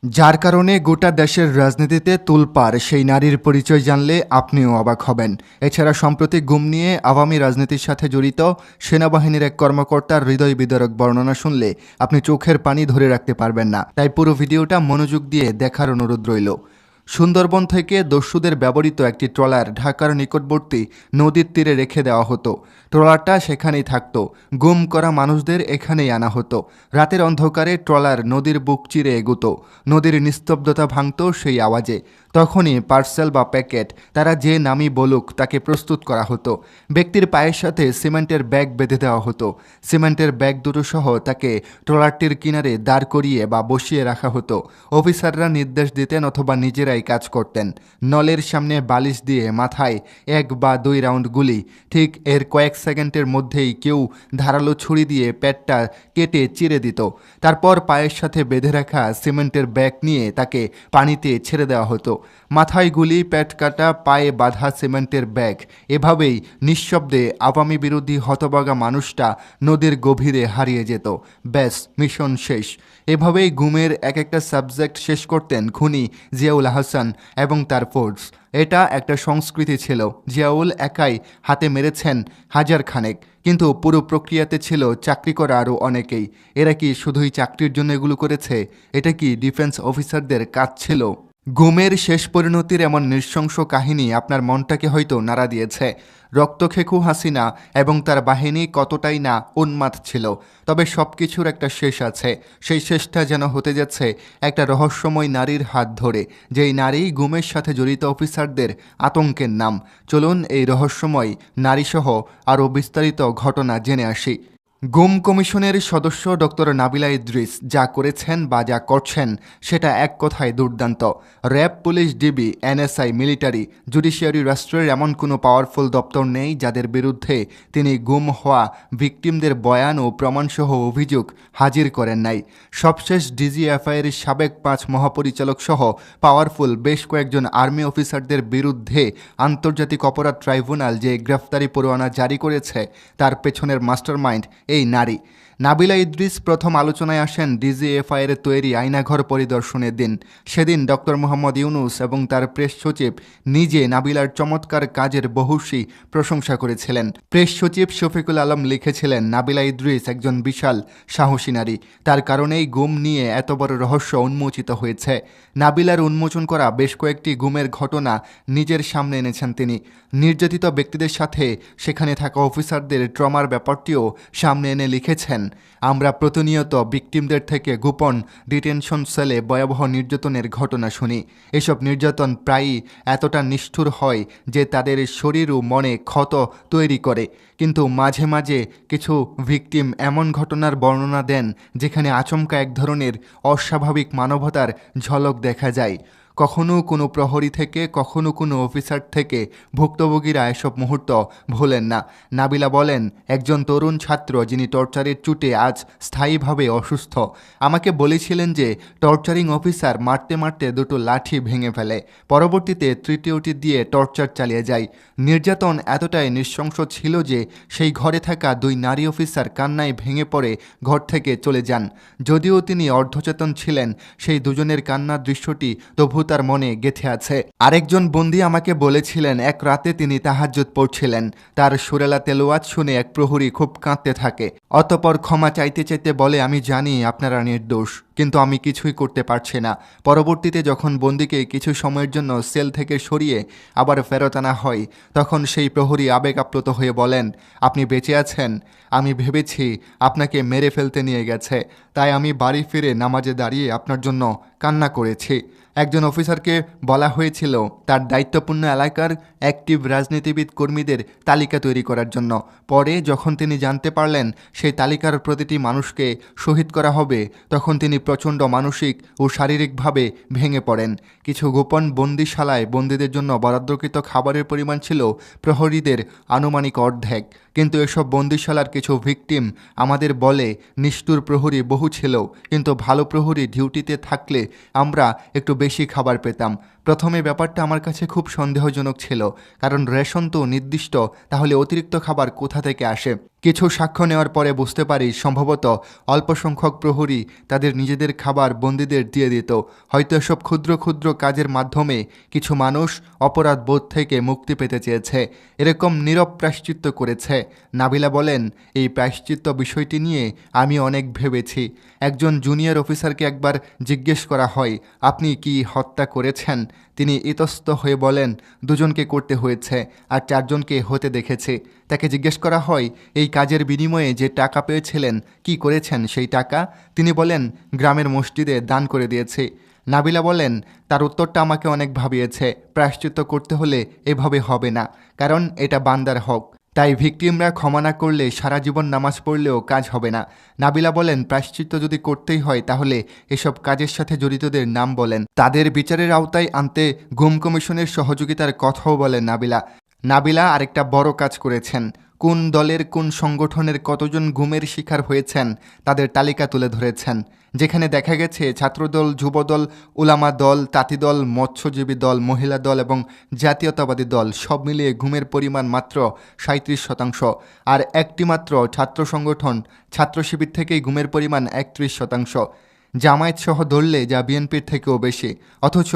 যার কারণে গোটা দেশের রাজনীতিতে তোলপাড় সেই নারীর পরিচয় জানলে আপনিও অবাক হবেন। এছাড়া সম্প্রতি গুম নিয়ে আওয়ামী রাজনীতির সাথে জড়িত সেনাবাহিনীর এক কর্মকর্তার হৃদয় বিদারক বর্ণনা শুনলে আপনি চোখের পানি ধরে রাখতে পারবেন না। তাই পুরো ভিডিওটা মনোযোগ দিয়ে দেখার অনুরোধ রইল। সুন্দরবন থেকে দস্যুদের ব্যবহৃত একটি ট্রলার ঢাকার নিকটবর্তী নদীর তীরে রেখে দেওয়া হতো। ট্রলারটা সেখানেই থাকতো। গুম করা মানুষদের এখানেই আনা হতো। রাতের অন্ধকারে ট্রলার নদীর বুক চিরে এগুতো। নদীর নিস্তব্ধতা ভাঙত সেই আওয়াজে। তখনই পার্সেল বা প্যাকেট তারা যে নামই বলুক তাকে প্রস্তুত করা হতো। ব্যক্তির পায়ের সাথে সিমেন্টের ব্যাগ বেঁধে দেওয়া হতো। সিমেন্টের ব্যাগ দুটো সহ তাকে ট্রলারটির কিনারে দাঁড় করিয়ে বা বসিয়ে রাখা হতো। অফিসাররা নির্দেশ দিতেন অথবা নিজেরাই কাজ করতেন। নলের সামনে বালিশ দিয়ে মাথায় 1 বা 2 রাউন্ড গুলি। ঠিক এর কয়েক সেকেন্ডের মধ্যেই কেউ ধারালো ছুরি দিয়ে পেটটা কেটে চিরে দিত। তারপর পায়ের সাথে বেঁধে রাখা সিমেন্টের ব্যাগ নিয়ে তাকে পানিতে ছেড়ে দেওয়া হতো। মাথায় গুলি, পেট কাটা, পায়ে বাঁধা সিমেন্টের ব্যাগ। এভাবেই নিঃশব্দে আওয়ামী বিরোধী হতভাগা মানুষটা নদীর গভীরে হারিয়ে যেত। ব্যাস, মিশন শেষ। এভাবেই গুমের এক একটা সাবজেক্ট শেষ করতেন খুনি জিয়াউল আহসান এবং তার ফোর্স। এটা একটা সংস্কৃতি ছিল। জিয়াউল একাই হাতে মেরেছেন হাজার খানেক, কিন্তু পুরো প্রক্রিয়াতে ছিল চাকরি করা আরও অনেকেই। এরা কি শুধুই চাকরির জন্য এগুলো করেছে? এটা কি ডিফেন্স অফিসারদের কাজ ছিল? গুমের শেষ পরিণতির এমন নৃশংস কাহিনী আপনার মনটাকে হয়তো নাড়া দিয়েছে। রক্তখেকু হাসিনা এবং তার বাহিনী কতটাই না উন্মাদ ছিল। তবে সব কিছুর একটা শেষ আছে। সেই শেষটা যেন হতে যাচ্ছে একটা রহস্যময় নারীর হাত ধরে, যেই নারী গুমের সাথে জড়িত অফিসারদের আতঙ্কের নাম। চলুন এই রহস্যময় নারীসহ আরও বিস্তারিত ঘটনা জেনে আসি। গুম কমিশনের সদস্য ডক্টর নাবিলা ইদ্রিস যা করেছেন বা যা করছেন সেটা এক কথায় দুর্দান্ত। RAB, police, DB, NSI, military, judiciary, রাষ্ট্রের এমন কোনো পাওয়ারফুল দপ্তর নেই যাদের বিরুদ্ধে তিনি গুম হওয়া ভিকটিমদের বয়ান ও প্রমাণসহ অভিযোগ হাজির করেন নাই। সবশেষ ডিজিএফআইয়ের সাবেক 5 মহাপরিচালক সহ পাওয়ারফুল বেশ কয়েকজন আর্মি অফিসারদের বিরুদ্ধে আন্তর্জাতিক অপরাধ ট্রাইব্যুনাল যে গ্রেফতারি পরোয়ানা জারি করেছে তার পেছনের মাস্টারমাইন্ড এই নারী। নাবিলা ইদ্রিস প্রথম আলোচনায় আসেন ডিজিএফআইয়ের তৈরি আয়নাঘর পরিদর্শনের দিন। সেদিন ডক্টর মোহাম্মদ ইউনুস এবং তার প্রেস সচিব নিজে নাবিলার চমৎকার কাজের বহুশী প্রশংসা করেছিলেন। প্রেস সচিব শফিকুল আলম লিখেছিলেন, নাবিলা ইদ্রিস একজন বিশাল সাহসী নারী। তার কারণেই গুম নিয়ে এত বড় রহস্য উন্মোচিত হয়েছে। নাবিলার উন্মোচন করা বেশ কয়েকটি গুমের ঘটনা নিজের সামনে এনেছেন তিনি। নির্যাতিত ব্যক্তিদের সাথে সেখানে থাকা অফিসারদের ট্রমার ব্যাপারটিও সামনে এনে লিখেছেন, আমরা প্রতিনিয়ত ভিকটিমদের থেকে গোপন ডিটেনশন সেলে ভয়াবহ নির্যাতনের ঘটনা শুনি। এসব নির্যাতন প্রায়ই এতটা নিষ্ঠুর হয় যে তাদের শরীর ও মনে ক্ষত তৈরি করে। কিন্তু মাঝে মাঝে কিছু ভিকটিম এমন ঘটনার বর্ণনা দেন যেখানে আচমকা এক ধরনের অস্বাভাবিক মানবতার ঝলক দেখা যায়। কখনো কোনো প্রহরী থেকে, কখনো কোনো অফিসার থেকে ভুক্তভোগীরা এসব মুহূর্ত ভোলেন না। নাবিলা বলেন, একজন তরুণ ছাত্র যিনি টর্চারের চুটে আজ স্থায়ীভাবে অসুস্থ আমাকে বলেছিলেন যে টর্চারিং অফিসার মারতে মারতে দুটো লাঠি ভেঙে ফেলে, পরবর্তীতে তৃতীয়টি দিয়ে টর্চার চালিয়ে যায়। নির্যাতন এতটাই নৃশংস ছিল যে সেই ঘরে থাকা 2 নারী অফিসার কান্নায় ভেঙে পড়ে ঘর থেকে চলে যান। যদিও তিনি অর্ধচেতন ছিলেন, সেই দুজনের কান্নার দৃশ্যটি তবু তার মনে গেঁথে আছে। আরেকজন বন্দী আমাকে বলেছিলেন, এক রাতে তিনি তাহাজ্জুদ পড়ছিলেন। তার সুরেলা তেলাওয়াত শুনে এক প্রহরী খুব কাঁদতে থাকে। অতঃপর ক্ষমা চাইতে চাইতে বলে, আমি জানি আপনারা নির্দোষ, কিন্তু আমি কিছুই করতে পারছি না। পরবর্তীতে যখন বন্দীকে কিছু সময়ের জন্য সেল থেকে সরিয়ে আবার ফেরত আনা হয়, তখন সেই প্রহরী আবেগ আপ্লুত হয়ে বলেন, আপনি বেঁচে আছেন? আমি ভেবেছি আপনাকে মেরে ফেলতে নিয়ে গেছে, তাই আমি বাড়ি ফিরে নামাজে দাঁড়িয়ে আপনার জন্য কান্না করেছি। একজন অফিসারকে বলা হয়েছিল তার দায়িত্বপূর্ণ এলাকার অ্যাক্টিভ রাজনীতিবিদ কর্মীদের তালিকা তৈরি করার জন্য। পরে যখন তিনি জানতে পারলেন সেই তালিকার প্রতিটি মানুষকে শহীদ করা হবে, তখন তিনি প্রচণ্ড মানসিক ও শারীরিকভাবে ভেঙে পড়েন। কিছু গোপন বন্দিশালায় বন্দীদের জন্য বরাদ্দকৃত খাবারের পরিমাণ ছিল প্রহরীদের আনুমানিক অর্ধেক, কিন্তু এসব বন্দিশালার কিছু ভিকটিম আমাদের বলে নিষ্ঠুর প্রহরী বহু ছিল, কিন্তু ভালো প্রহরী ডিউটিতে থাকলে আমরা একটু বেশি খাবার পেতাম। প্রথমে ব্যাপারটা আমার কাছে খুব সন্দেহজনক ছিল, কারণ রেশন তো নির্দিষ্ট, তাহলে অতিরিক্ত খাবার কোথা থেকে আসে? কিছু সাক্ষ্য নেওয়ার পরে বুঝতে পারি সম্ভবত অল্প সংখ্যক প্রহরী তাদের নিজেদের খাবার বন্দীদের দিয়ে দিত। হয়তো এসব ক্ষুদ্র ক্ষুদ্র কাজের মাধ্যমে কিছু মানুষ অপরাধ বোধ থেকে মুক্তি পেতে চেয়েছে, এরকম নীরব প্রায়শ্চিত্ত করেছে। নাবিলা বলেন, এই প্রায়শ্চিত্ত বিষয়টি নিয়ে আমি অনেক ভেবেছি। একজন জুনিয়র অফিসারকে একবার জিজ্ঞেস করা হয়, আপনি কি হত্যা করেছেন? তিনি ইতস্ত হয়ে বলেন, দুজনকে করতে হয়েছে আর 4 জনকে হতে দেখেছি। তাকে জিজ্ঞেস করা হয়, এই কাজের বিনিময়ে যে টাকা পেয়েছিলেন কি করেছেন সেই টাকা? তিনি বলেন, গ্রামের মসজিদে দান করে দিয়েছি। নাবিলা বলেন, তার উত্তরটা আমাকে অনেক ভাবিয়েছে। প্রায়শ্চিত্ত করতে হলে এভাবে হবে না, কারণ এটা বান্দার হক। তাই ভিকটিমরা ক্ষমা না করলে সারা জীবন নামাজ পড়লেও কাজ হবে না। নাবিলা বলেন, প্রায়শ্চিত্ত যদি করতেই হয় তাহলে এসব কাজের সাথে জড়িতদের নাম বলেন, তাদের বিচারের আওতায় আনতে গুম কমিশনের সহযোগিতার কথাও বলেন নাবিলা আরেকটা বড় কাজ করেছেন। কোন দলের কোন সংগঠনের কতজন গুমের শিকার হয়েছেন তাদের তালিকা তুলে ধরেছেন, যেখানে দেখা গেছে ছাত্রদল, যুবদল, উলামা দল, তাঁতি দল, মৎস্যজীবী দল, মহিলা দল এবং জাতীয়তাবাদী দল সব মিলিয়ে গুমের পরিমাণ মাত্র 37%। আর একটি মাত্র ছাত্র সংগঠন ছাত্র শিবির থেকেই গুমের পরিমাণ 31%। জামায়াত সহ ধরলে যা বিএনপির থেকেও বেশি। অথচ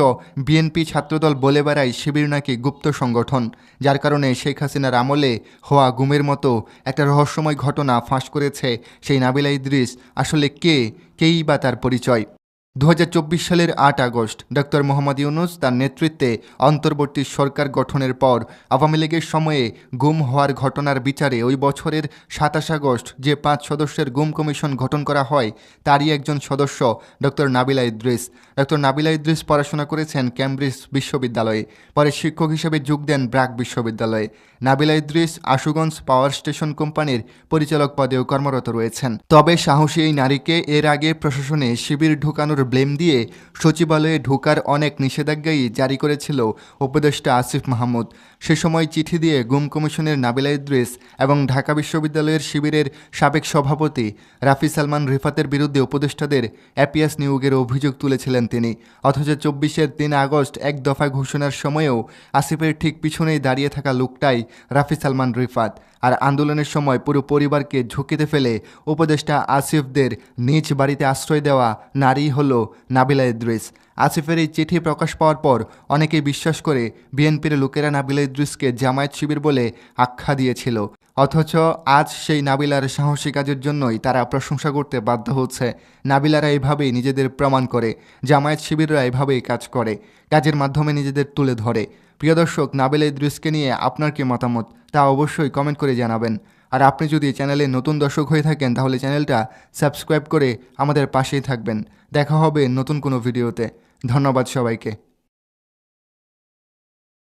বিএনপি ছাত্রদল বলে বেড়ায় শিবির নাকি গুপ্ত সংগঠন, যার কারণে শেখ হাসিনার আমলে হওয়া গুমের মতো একটা রহস্যময় ঘটনা ফাঁস করেছে সেই নাবিলা ইদ্রিস আসলে কেই বা তার পরিচয়। 2024 সালের 8 আগস্ট ডক্টর মোহাম্মদ ইউনূস তার নেতৃত্বে অন্তর্বর্তী সরকার গঠনের পর আওয়ামী লীগের সময়ে গুম হওয়ার ঘটনার বিচারে ওই বছরের 27 আগস্ট যে 5 সদস্যের গুম কমিশন গঠন করা হয় তারই একজন সদস্য ডক্টর নাবিলা ইদ্রিস। ডক্টর নাবিলা ইদ্রিস পড়াশোনা করেছেন ক্যামব্রিজ বিশ্ববিদ্যালয়ে, পরে শিক্ষক হিসেবে যোগ দেন ব্র্যাক বিশ্ববিদ্যালয়ে। নাবিলা ইদ্রিস আশুগঞ্জ পাওয়ার স্টেশন কোম্পানির পরিচালক পদেও কর্মরত রয়েছেন। তবে সাহসী এই নারীকে এর আগে প্রশাসনে শিবির ঢুকানোর ব্লেম দিয়ে সচিবালয়ে ঢোকার অনেক নিষেধাজ্ঞাই জারি করেছিল উপদেষ্টা আসিফ মাহমুদ। সে সময় চিঠি দিয়ে গুম কমিশনের নাবিলা ইদ্রিস এবং ঢাকা বিশ্ববিদ্যালয়ের শিবিরের সাবেক সভাপতি রাফি সালমান রিফাতের বিরুদ্ধে উপদেষ্টাদের অ্যাপিয়াস নিয়োগের অভিযোগ তুলেছিলেন তিনি। অথচ 24-এর 3 আগস্ট এক দফা ঘোষণার সময়েও আসিফের ঠিক পিছনেই দাঁড়িয়ে থাকা লোকটাই রাফি সালমান রিফাত। আর আন্দোলনের সময় পুরো পরিবারকে ঝুঁকিতে ফেলে উপদেষ্টা আসিফদের নিজ বাড়িতে আশ্রয় দেওয়া নারী হল নাবিলা ইদ্রিস। আসিফের এই চিঠি প্রকাশ পাওয়ার পর অনেকেই বিশ্বাস করে বিএনপির লোকেরা নাবিলা ইদ্রিসকে জামায়াত শিবির বলে আখ্যা দিয়েছিল। অথচ আজ সেই নাবিলার সাহসী কাজের জন্যই তারা প্রশংসা করতে বাধ্য হচ্ছে। নাবিলারা এভাবেই নিজেদের প্রমাণ করে, জামায়াত শিবিররা এভাবেই কাজ করে, কাজের মাধ্যমে নিজেদের তুলে ধরে। প্রিয় দর্শক, নাবিলা ইদ্রিসকে নিয়ে আপনার কি মতামত তা অবশ্যই কমেন্ট করে জানাবেন। আর আপনি যদি চ্যানেলে নতুন দর্শক হয়ে থাকেন তাহলে চ্যানেলটা সাবস্ক্রাইব করে আমাদের পাশেই থাকবেন। দেখা হবে নতুন কোনো ভিডিওতে। ধন্যবাদ সবাইকে।